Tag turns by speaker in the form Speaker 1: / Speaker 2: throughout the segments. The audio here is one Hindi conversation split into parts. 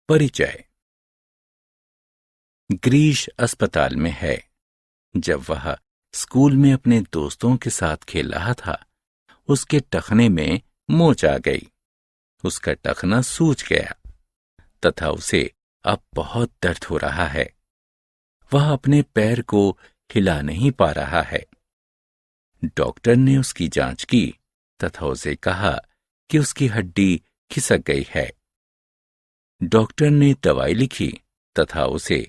Speaker 1: परिचय। ग्रीश अस्पताल में है। जब वह स्कूल में अपने दोस्तों के साथ खेल रहा था, उसके टखने में मोच आ गई। उसका टखना सूज गया तथा उसे अब बहुत दर्द हो रहा है। वह अपने पैर को हिला नहीं पा रहा है। डॉक्टर ने उसकी जांच की तथा उसे कहा कि उसकी हड्डी खिसक गई है। डॉक्टर ने दवाई लिखी तथा उसे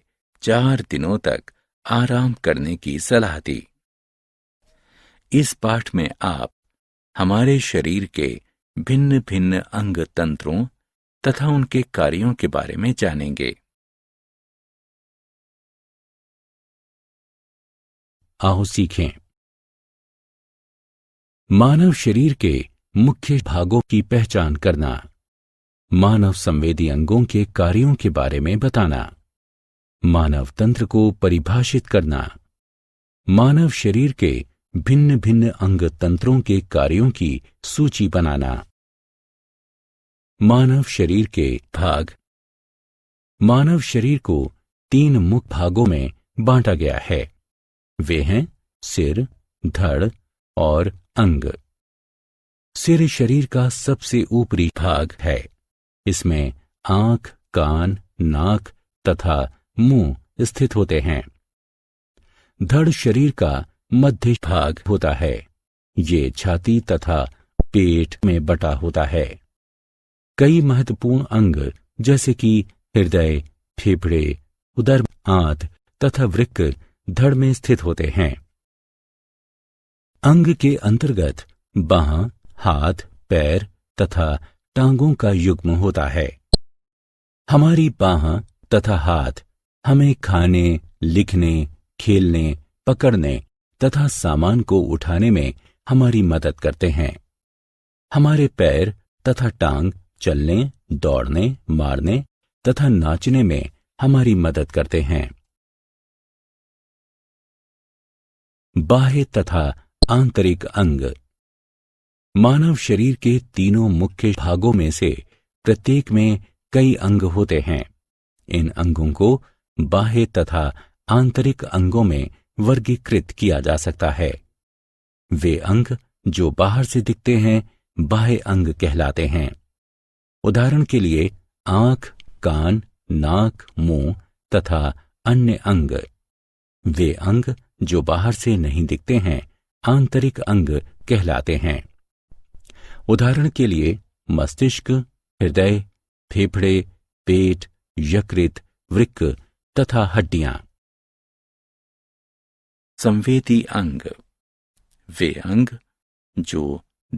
Speaker 1: 4 दिनों तक आराम करने की सलाह दी। इस पाठ में आप हमारे शरीर के भिन्न भिन्न अंग तंत्रों तथा उनके कार्यों के बारे में जानेंगे।
Speaker 2: आओ सीखें। मानव शरीर के मुख्य भागों की पहचान करना, मानव संवेदी अंगों के कार्यों के बारे में बताना, मानव तंत्र को परिभाषित करना, मानव शरीर के भिन्न भिन्न अंग तंत्रों के कार्यों की सूची बनाना। मानव शरीर के भाग। मानव शरीर को 3 मुख्य भागों में बांटा गया है। वे हैं सिर, धड़ और अंग। सिर शरीर का सबसे ऊपरी भाग है। इसमें आंख, कान, नाक तथा मुंह स्थित होते हैं। धड़ शरीर का मध्य भाग होता है। ये छाती तथा पेट में बटा होता है। कई महत्वपूर्ण अंग जैसे कि हृदय, फेफड़े, उदर, आंत तथा वृक्क धड़ में स्थित होते हैं। अंग के अंतर्गत बांह, हाथ, पैर तथा टांगों का युग्म होता है। हमारी बांह तथा हाथ हमें खाने, लिखने, खेलने, पकड़ने तथा सामान को उठाने में हमारी मदद करते हैं। हमारे पैर तथा टांग चलने, दौड़ने, मारने तथा नाचने में हमारी मदद करते हैं। बाह्य तथा आंतरिक अंग। मानव शरीर के तीनों मुख्य भागों में से प्रत्येक में कई अंग होते हैं। इन अंगों को बाह्य तथा आंतरिक अंगों में वर्गीकृत किया जा सकता है। वे अंग जो बाहर से दिखते हैं बाह्य अंग कहलाते हैं। उदाहरण के लिए आंख, कान, नाक, मुंह तथा अन्य अंग। वे अंग जो बाहर से नहीं दिखते हैं आंतरिक अंग कहलाते हैं। उदाहरण के लिए मस्तिष्क, हृदय, फेफड़े, पेट, यकृत, वृक्क तथा हड्डियां।
Speaker 1: संवेदी अंग। वे अंग जो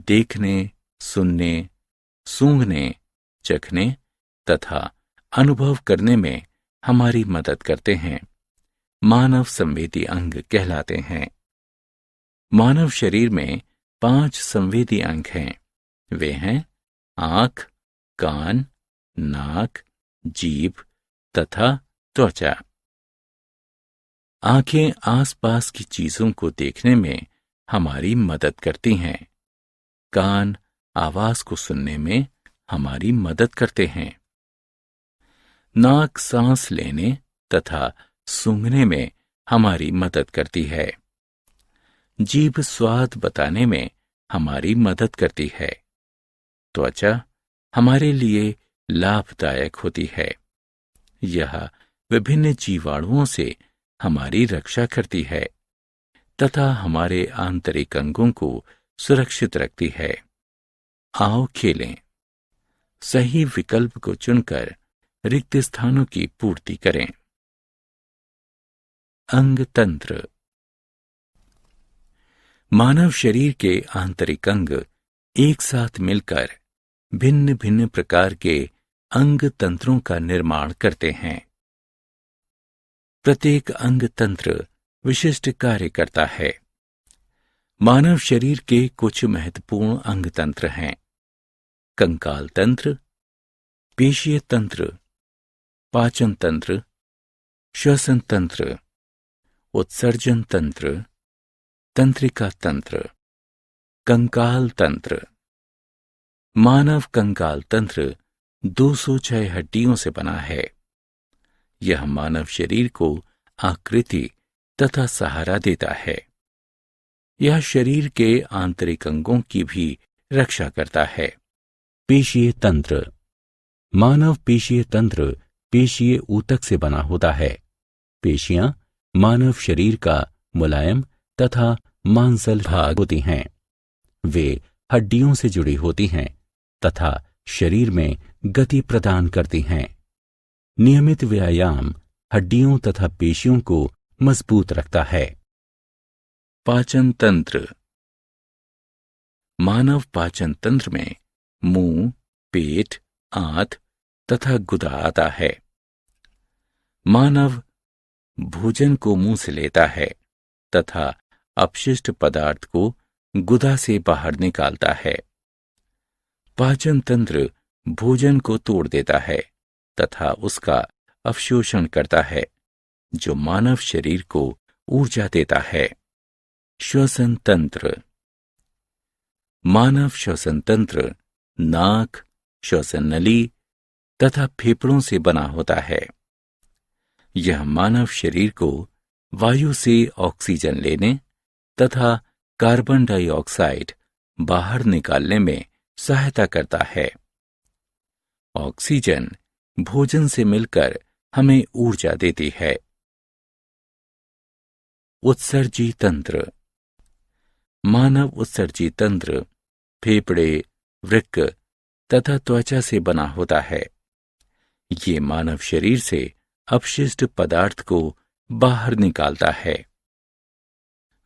Speaker 1: देखने, सुनने, सूंघने, चखने तथा अनुभव करने में हमारी मदद करते हैं मानव संवेदी अंग कहलाते हैं। मानव शरीर में 5 संवेदी अंग हैं। वे हैं आंख, कान, नाक, जीभ तथा त्वचा। आंखें आसपास की चीजों को देखने में हमारी मदद करती हैं। कान आवाज को सुनने में हमारी मदद करते हैं। नाक सांस लेने तथा सूंघने में हमारी मदद करती है। जीभ स्वाद बताने में हमारी मदद करती है। त्वचा हमारे लिए लाभदायक होती है। यह विभिन्न जीवाणुओं से हमारी रक्षा करती है तथा हमारे आंतरिक अंगों को सुरक्षित रखती है। आओ खेलें। सही विकल्प को चुनकर रिक्त स्थानों की पूर्ति करें। अंग तंत्र। मानव शरीर के आंतरिक अंग एक साथ मिलकर भिन्न भिन्न प्रकार के अंग तंत्रों का निर्माण करते हैं। प्रत्येक अंग तंत्र विशिष्ट कार्य करता है। मानव शरीर के कुछ महत्वपूर्ण अंग तंत्र हैं: कंकाल तंत्र, पेशीय तंत्र, पाचन तंत्र, श्वसन तंत्र, उत्सर्जन तंत्र, तंत्रिका तंत्र। कंकाल तंत्र। मानव कंकाल तंत्र 206 हड्डियों से बना है। यह मानव शरीर को आकृति तथा सहारा देता है। यह शरीर के आंतरिक अंगों की भी रक्षा करता है।
Speaker 2: पेशीय तंत्र। मानव पेशीय तंत्र पेशीय ऊतक से बना होता है। पेशियां मानव शरीर का मुलायम तथा मांसल भाग होती हैं। वे हड्डियों से जुड़ी होती हैं तथा शरीर में गति प्रदान करती हैं। नियमित व्यायाम हड्डियों तथा पेशियों को मजबूत रखता है।
Speaker 1: पाचन तंत्र। मानव पाचन तंत्र में मुंह, पेट, आंत तथा गुदा आता है। मानव भोजन को मुंह से लेता है तथा अपशिष्ट पदार्थ को गुदा से बाहर निकालता है। पाचन तंत्र भोजन को तोड़ देता है तथा उसका अवशोषण करता है, जो मानव शरीर को ऊर्जा देता है। श्वसन तंत्र। मानव श्वसन तंत्र नाक, श्वसन नली तथा फेफड़ों से बना होता है। यह मानव शरीर को वायु से ऑक्सीजन लेने तथा कार्बन डाइऑक्साइड बाहर निकालने में सहायता करता है। ऑक्सीजन भोजन से मिलकर हमें ऊर्जा देती है। उत्सर्जी तंत्र। मानव उत्सर्जी तंत्र फेफड़े, वृक्क तथा त्वचा से बना होता है। ये मानव शरीर से अपशिष्ट पदार्थ को बाहर निकालता है।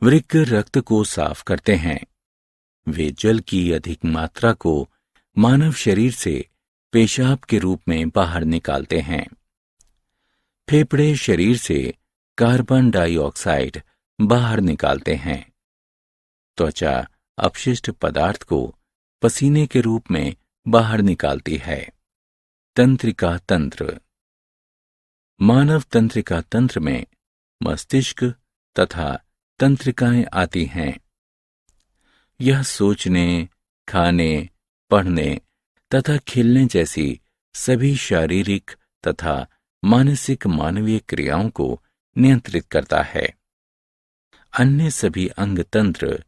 Speaker 1: वृक्क रक्त को साफ करते हैं। वे जल की अधिक मात्रा को मानव शरीर से पेशाब के रूप में बाहर निकालते हैं। फेफड़े शरीर से कार्बन डाइऑक्साइड बाहर निकालते हैं। त्वचा अपशिष्ट पदार्थ को पसीने के रूप में बाहर निकालती है। तंत्रिका तंत्र। मानव तंत्रिका तंत्र में मस्तिष्क तथा तंत्रिकाएं आती हैं। यह सोचने, खाने, पढ़ने तथा खेलने जैसी सभी शारीरिक तथा मानसिक मानवीय क्रियाओं को नियंत्रित करता है। अन्य सभी अंग तंत्र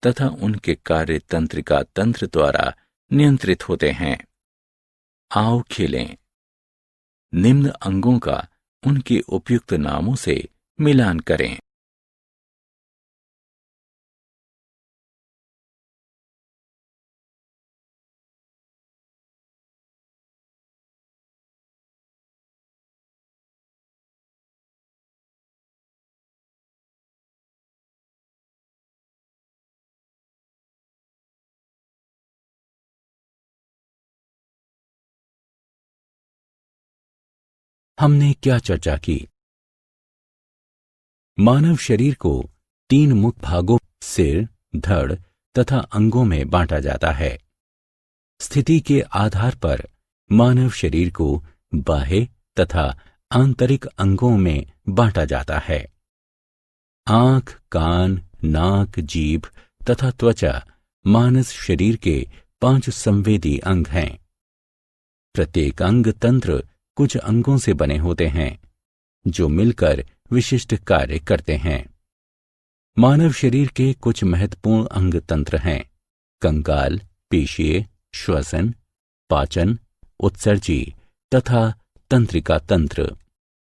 Speaker 1: तथा उनके कार्य तंत्रिका तंत्र द्वारा नियंत्रित होते हैं। आओ खेलें। निम्न अंगों का उनके उपयुक्त नामों से मिलान करें।
Speaker 2: हमने क्या चर्चा की? मानव शरीर को 3 मुख्य भागों सिर, धड़ तथा अंगों में बांटा जाता है। स्थिति के आधार पर मानव शरीर को बाह्य तथा आंतरिक अंगों में बांटा जाता है। आंख, कान, नाक, जीभ तथा त्वचा मानव शरीर के 5 संवेदी अंग हैं। प्रत्येक अंग तंत्र कुछ अंगों से बने होते हैं, जो मिलकर विशिष्ट कार्य करते हैं। मानव शरीर के कुछ महत्वपूर्ण अंग तंत्र हैं: कंकाल, पेशीय, श्वसन, पाचन, उत्सर्जी तथा तंत्रिका तंत्र।